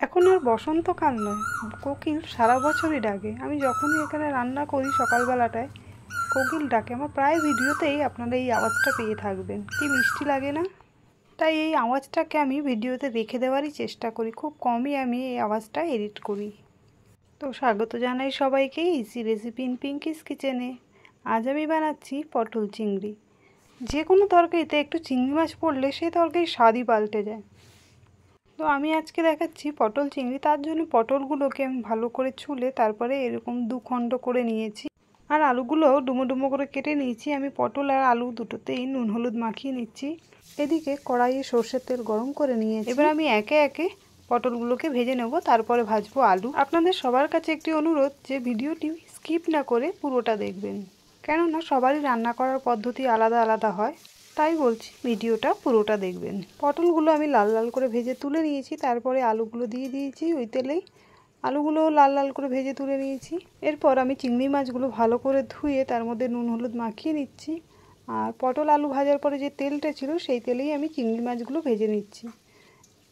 এখন আর বসন্তকাল নয়, কোকিল সারা বছরই ডাকে। আমি যখনই এখানে রান্না করি সকালবেলাটায় কোকিল ডাকে। আমার প্রায় ভিডিওতেই আপনারা এই আওয়াজটা পেয়ে থাকবেন। কি মিষ্টি লাগে না? তাই এই আওয়াজটাকে আমি ভিডিওতে রেখে দেওয়ারই চেষ্টা করি। খুব কমই আমি এই আওয়াজটা এডিট করি। তো স্বাগত জানাই সবাইকে ইজি রেসিপি ইন পিঙ্কিস কিচেনে। আজ আমি বানাচ্ছি পটল চিংড়ি। যে কোনো তরকারিতে একটু চিংড়ি মাছ পড়লে সেই তরকারির স্বাদই পাল্টে যায়। তো আমি আজকে দেখাচ্ছি পটল চিংড়ি। তার জন্য পটলগুলোকে আমি ভালো করে ছুলে তারপরে এরকম দুখণ্ড করে নিয়েছি। আর আলুগুলো ডুমো ডুমো করে কেটে নিয়েছি। আমি পটল আর আলু দুটোতেই নুন হলুদ মাখিয়ে নিচ্ছি। এদিকে কড়াইয়ে সর্ষের তেল গরম করে নিয়েছি। এবার আমি একে একে পটলগুলোকে ভেজে নেব, তারপরে ভাজবো আলু। আপনাদের সবার কাছে একটি অনুরোধ যে ভিডিওটি স্কিপ না করে পুরোটা দেখবেন, কেননা সবারই রান্না করার পদ্ধতি আলাদা আলাদা হয়। তাই বলছি ভিডিওটা পুরোটা দেখবেন। পটলগুলো আমি লাল লাল করে ভেজে তুলে নিয়েছি। তারপরে আলুগুলো দিয়ে দিয়েছি ওই তেলেই। আলুগুলো লাল লাল করে ভেজে তুলে নিয়েছি। এরপর আমি চিংড়ি মাছগুলো ভালো করে ধুয়ে তার মধ্যে নুন হলুদ মাখিয়ে নিচ্ছি। আর পটল আলু ভাজার পরে যে তেলটা ছিল সেই তেলেই আমি চিংড়ি মাছগুলো ভেজে নিচ্ছি।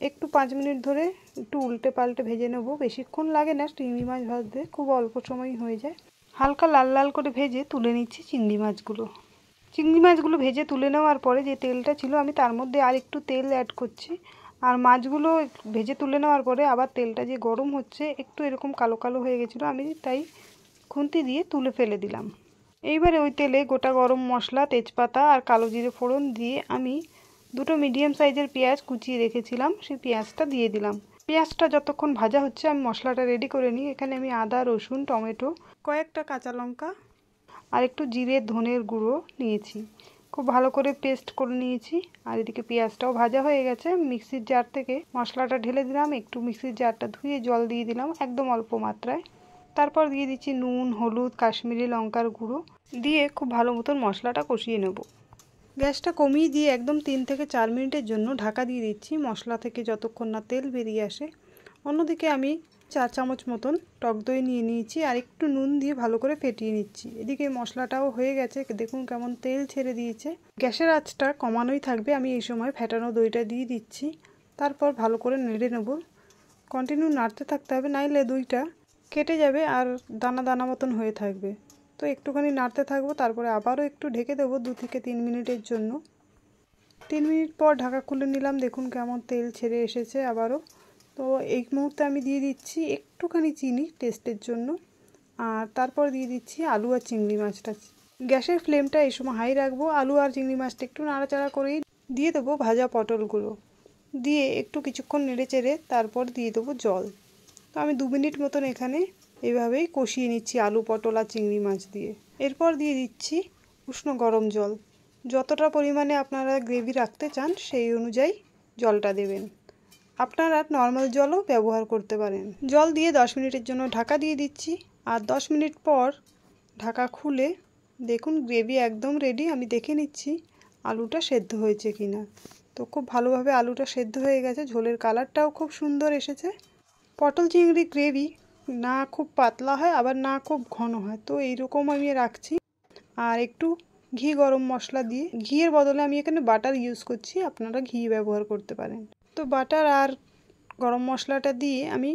একটু 5 মিনিট ধরে একটু উল্টে পাল্টে ভেজে নেব। বেশিক্ষণ লাগে না চিংড়ি মাছ ভাজতে, খুব অল্প সময় হয়ে যায়। হালকা লাল লাল করে ভেজে তুলে নিচ্ছি চিংড়ি মাছগুলো। চিংড়ি মাছগুলো ভেজে তুলে নেওয়ার পরে যে তেলটা ছিল আমি তার মধ্যে আর একটু তেল অ্যাড করছি। আর মাছগুলো ভেজে তুলে নেওয়ার পরে আবার তেলটা যে গরম হচ্ছে একটু এরকম কালো কালো হয়ে গেছিলো, আমি তাই খুন্তি দিয়ে তুলে ফেলে দিলাম। এইবারে ওই তেলে গোটা গরম মশলা, তেজপাতা আর কালো জিরে ফোড়ন দিয়ে আমি দুটো মিডিয়াম সাইজের পেঁয়াজ কুচিয়ে রেখেছিলাম, সেই পেঁয়াজটা দিয়ে দিলাম। পেঁয়াজটা যতক্ষণ ভাজা হচ্ছে আমি মশলাটা রেডি করে নিই। এখানে আমি আদা, রসুন, টমেটো, কয়েকটা কাঁচা লঙ্কা আর একটু জিরে ধনের গুঁড়ো নিয়েছি। খুব ভালো করে পেস্ট করে নিয়েছি। আর এদিকে পেঁয়াজটাও ভাজা হয়ে গেছে। মিক্সির জার থেকে মশলাটা ঢেলে দিলাম। একটু মিক্সির জারটা ধুয়ে জল দিয়ে দিলাম একদম অল্প মাত্রায়। তারপর দিয়ে দিচ্ছি নুন, হলুদ, কাশ্মীরি লঙ্কার গুঁড়ো দিয়ে খুব ভালো মতন মশলাটা কষিয়ে নেব। গ্যাসটা কমিয়ে দিয়ে একদম 3 থেকে 4 মিনিটের জন্য ঢাকা দিয়ে দিচ্ছি মশলা থেকে যতক্ষণ না তেল বেরিয়ে আসে। অন্যদিকে আমি 4 চামচ মতন টক দই নিয়ে নিয়েছি আর একটু নুন দিয়ে ভালো করে ফেটিয়ে নিচ্ছি। এদিকে মশলাটাও হয়ে গেছে, দেখুন কেমন তেল ছেড়ে দিয়েছে। গ্যাসের আঁচটা কমানোই থাকবে। আমি এই সময় ফেটানো দইটা দিয়ে দিচ্ছি। তারপর ভালো করে নেড়ে নেব। কন্টিনিউ নাড়তে থাকতে হবে, নাইলে দইটা কেটে যাবে আর দানা দানা মতন হয়ে থাকবে। তো একটুখানি নাড়তে থাকবো। তারপরে আবারও একটু ঢেকে দেবো 2 থেকে 3 মিনিটের জন্য। 3 মিনিট পর ঢাকা খুলে নিলাম। দেখুন কেমন তেল ছেড়ে এসেছে আবারও। তো এই মুহূর্তে আমি দিয়ে দিচ্ছি একটুখানি চিনি টেস্টের জন্য। আর তারপর দিয়ে দিচ্ছি আলু আর চিংড়ি মাছটা। গ্যাসের ফ্লেমটা এই সময় হাই রাখবো। আলু আর চিংড়ি মাছটা একটু নাড়াচাড়া করেই দিয়ে দেবো ভাজা পটলগুলো। দিয়ে একটু কিছুক্ষণ নেড়ে চেড়ে তারপর দিয়ে দেবো জল। তো আমি 2 মিনিট মতন এখানে এইভাবেই কষিয়ে নিচ্ছি আলু, পটল আর চিংড়ি মাছ দিয়ে। এরপর দিয়ে দিচ্ছি উষ্ণ গরম জল। যতটা পরিমাণে আপনারা গ্রেভি রাখতে চান সেই অনুযায়ী জলটা দেবেন। আপনারা নর্মাল জলও ব্যবহার করতে পারেন। জল দিয়ে 10 মিনিটের জন্য ঢাকা দিয়ে দিচ্ছি। আর 10 মিনিট পর ঢাকা খুলে দেখুন গ্রেভি একদম রেডি। আমি দেখে নিচ্ছি আলুটা সেদ্ধ হয়েছে কিনা। তো খুব ভালোভাবে আলুটা সেদ্ধ হয়ে গেছে। ঝোলের কালারটাও খুব সুন্দর এসেছে। পটল চিংড়ি গ্রেভি না খুব পাতলা হয় আবার না খুব ঘন হয়, তো এইরকম আমি রাখছি। আর একটু ঘি গরম মশলা দিয়ে, ঘিয়ের বদলে আমি এখানে বাটার ইউজ করছি, আপনারা ঘি ব্যবহার করতে পারেন। তো বাটার আর গরম মশলাটা দিয়ে আমি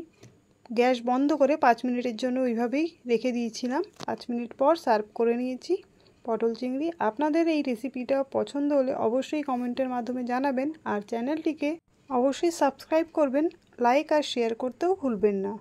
গ্যাস বন্ধ করে 5 মিনিটের জন্য ওইভাবেই রেখে দিয়েছিলাম। 5 মিনিট পর সার্ভ করে নিয়েছি পটল চিংড়ি। আপনাদের এই রেসিপিটা পছন্দ হলে অবশ্যই কমেন্টের মাধ্যমে জানাবেন। আর চ্যানেলটিকে অবশ্যই সাবস্ক্রাইব করবেন, লাইক আর শেয়ার করতেও ভুলবেন না।